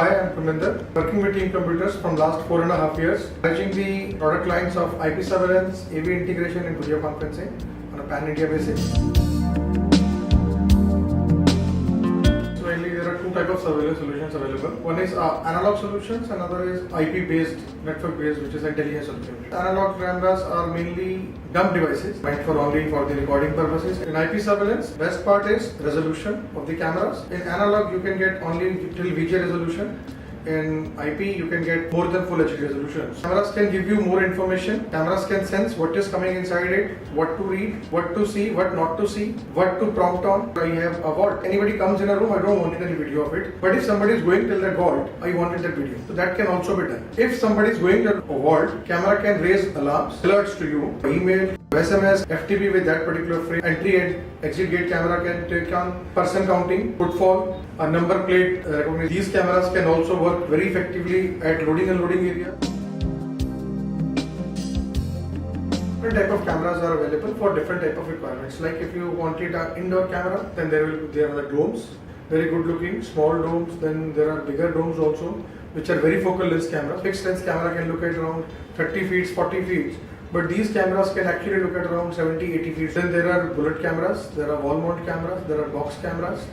Hi, I'm Kuminder, working with Team Computers from last 4.5 years, managing the product lines of IP surveillance, AV integration and video conferencing on a pan-India basis. So mainly there are two types of surveillance solutions available. One is analog solutions, another is IP-based, network-based, which is intelligence solutions. Analog cameras are mainly dumb devices meant for only for the recording purposes. In IP surveillance, best part is resolution of the cameras. In analog, you can get only till VGA resolution. In IP, you can get more than full HD resolution. Cameras can give you more information. Cameras can sense what is coming inside it, what to read, what to see, what not to see, what to prompt on. I have a vault. Anybody comes in a room, I don't want any video of it. But if somebody is going till that vault, I wanted that video. So that can also be done. If somebody is going to a vault, camera can raise alarms, alerts to you, email, SMS, FTP with that particular frame. Entry and exit gate camera can take on person counting, footfall, a number plate recognition. These cameras can also work very effectively at loading and unloading area. Different type of cameras are available for different type of requirements. Like if you wanted an indoor camera, then there are the domes, very good looking, small domes. Then there are bigger domes also, which are very focal lens cameras. Fixed lens camera can look at around 30 feet, 40 feet. But these cameras can actually look at around 70, 80 feet. Then there are bullet cameras, there are wall mount cameras, there are box cameras.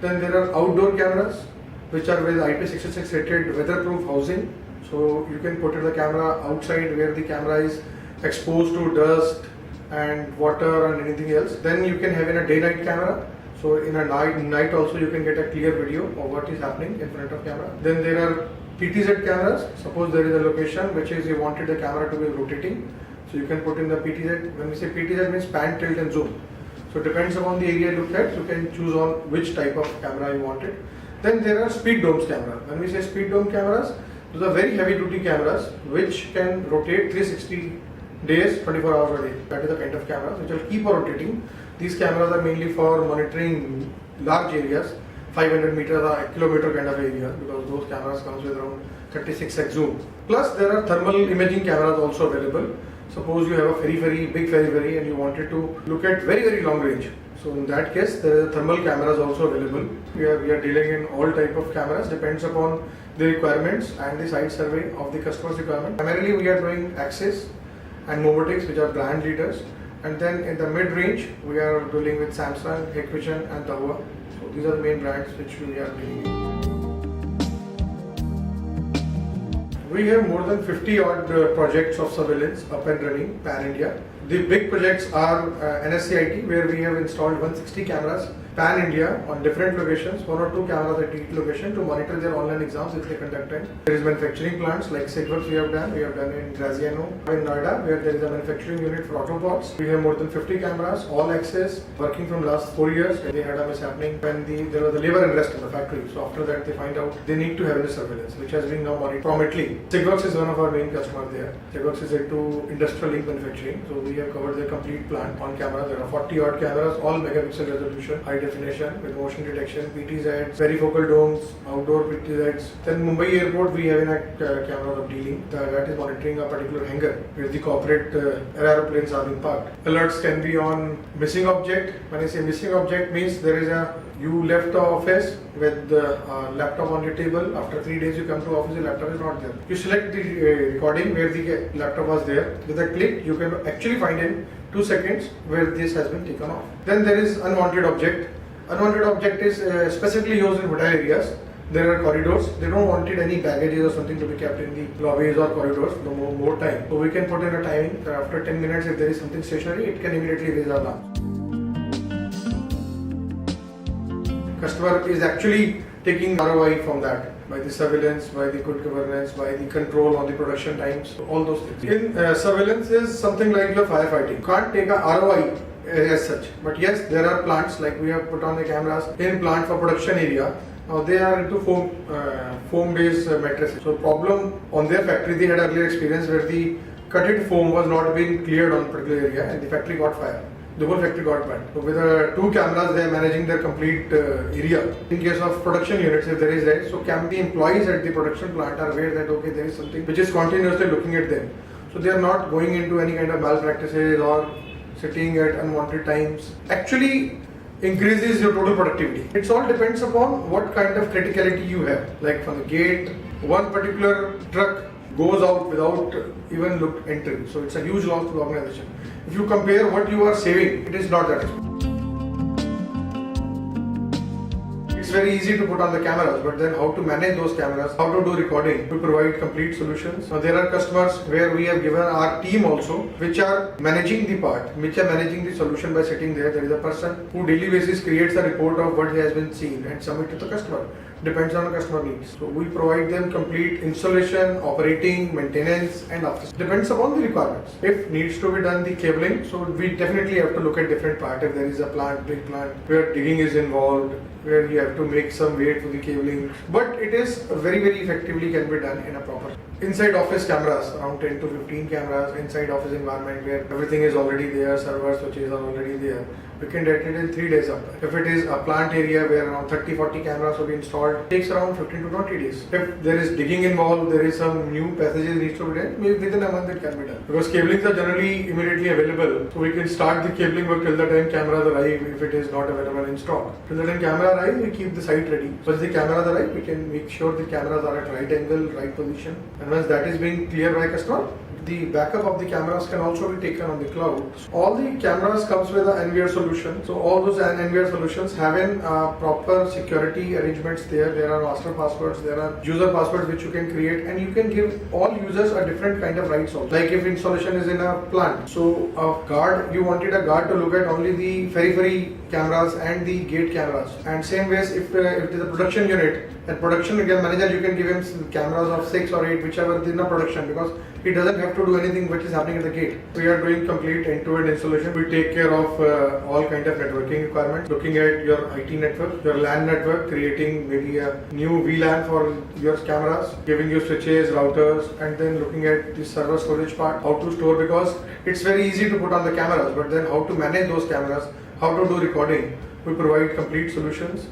Then there are outdoor cameras, which are with IP66 rated weatherproof housing. So you can put the camera outside where the camera is exposed to dust and water and anything else. Then you can have in a day-night camera. So in a night also you can get a clear video of what is happening in front of camera. Then there are PTZ cameras. Suppose there is a location which is you wanted the camera to be rotating. So you can put in the PTZ. When we say PTZ means pan, tilt and zoom. So it depends upon the area you look at, you can choose on which type of camera you wanted. Then there are speed domes camera. When we say speed dome cameras, those are very heavy duty cameras which can rotate 360 days, 24 hours a day. That is the kind of cameras which will keep on rotating. These cameras are mainly for monitoring large areas, 500 meters or a kilometer kind of area, because those cameras comes with around 36x zoom. Plus there are thermal imaging cameras also available. Suppose you have a big ferry and you wanted to look at very long range. So in that case, there are thermal cameras also available. We are dealing in all type of cameras, depends upon the requirements and the site survey of the customer's requirement. Primarily we are doing Axis and Movotix, which are brand leaders. And then in the mid-range, we are dealing with Samsung, Hikvision and Dahua. So these are the main brands which we are dealing in. We have more than 50 odd projects of surveillance up and running pan-India. The big projects are NSCIT, where we have installed 160 cameras pan-India on different locations, 1 or 2 cameras at each location to monitor their online exams which they conduct in. There is manufacturing plants like Sigworks we have done in Graziano, in Noida, where there is a manufacturing unit for autopods. We have more than 50 cameras, all access, working from last 4 years. They had a mishappening when there was a labor unrest in the factory. So after that they find out they need to have this surveillance, which has been now monitored from Italy. Sigworks is one of our main customers there. Sigworks is into industrial link manufacturing. So we have covered their complete plant on camera. There are 40 odd cameras, all megapixel resolution, high definition with motion detection, PTZs, varifocal domes, outdoor PTZs. Then Mumbai airport we have a camera of dealing that is monitoring a particular hangar where the corporate aeroplanes are being parked. Alerts can be on missing object. When I say missing object means there is you left the office with the laptop on your table. After 3 days you come to office, your laptop is not there. You select the recording where the laptop was there. With a click, you can actually find in 2 seconds where this has been taken off. Then there is unwanted object. Unwanted object is specifically used in hotel areas. There are corridors. They don't wanted any baggages or something to be kept in the lobbies or corridors for more time. So we can put in a timing that after 10 minutes, if there is something stationary, it can immediately raise alarm. Customer is actually taking ROI from that by the surveillance, by the good governance, by the control on the production times, all those things. In surveillance is something like your firefighting. You can't take a ROI as such, but yes, there are plants like we have put on the cameras in plant for production area. Now they are into foam-based mattresses. So problem on their factory, they had earlier experience where the cutted foam was not being cleared on particular area and the factory got fire. The whole factory got burned. So with 2 cameras, they are managing their complete area. In case of production units, if there is that, so the employees at the production plant are aware that okay, there is something which is continuously looking at them. So they are not going into any kind of malpractices or sitting at unwanted times. Actually, increases your total productivity. It all depends upon what kind of criticality you have. Like from the gate, one particular truck goes out without even entering. So it's a huge loss to the organization. If you compare what you are saving, it is not that expensive. It's very easy to put on the cameras, but then how to manage those cameras, how to do recording, we provide complete solutions. Now there are customers where we have given our team also, which are managing the part, which are managing the solution by sitting there. There is a person who daily basis creates a report of what has been seen and submit to the customer. Depends on the customer needs. So we provide them complete installation, operating, maintenance and after. Depends upon the requirements. If needs to be done the cabling, so we definitely have to look at different part. If there is a plant, big plant, where digging is involved, where you have to make some weight for the cabling. But it is very effectively can be done in a proper. Inside office cameras, around 10 to 15 cameras, inside office environment where everything is already there, servers, switches are already there. We can get it in 3 days up. If it is a plant area where around 30-40 cameras will be installed, it takes around 15 to 20 days. If there is digging involved, there is some new passages needs to be done, maybe within a month it can be done. Because cablings are generally immediately available, so we can start the cabling work till the time cameras arrive if it is not available in stock. Till the time camera arrive, we keep the site ready. Once the cameras arrive, we can make sure the cameras are at right angle, right position. And once that is being cleared by customer, the backup of the cameras can also be taken on the cloud. All the cameras comes with an NVR solution. So all those NVR solutions having proper security arrangements there. There are master passwords, there are user passwords which you can create, and you can give all users a different kind of rights also. Like if installation is in a plant, so a guard, you wanted a guard to look at only the ferry cameras and the gate cameras. And same ways if it is a production unit, and production manager, you can give him cameras of 6 or 8, whichever is in a production, because he doesn't have to do anything which is happening at the gate. We are doing complete end-to-end installation. We take care of all kind of networking requirements, looking at your IT network, your LAN network, creating maybe a new VLAN for your cameras, giving you switches, routers, and then looking at the server storage part, how to store, because it's very easy to put on the cameras, but then how to manage those cameras, how to do recording. We provide complete solutions.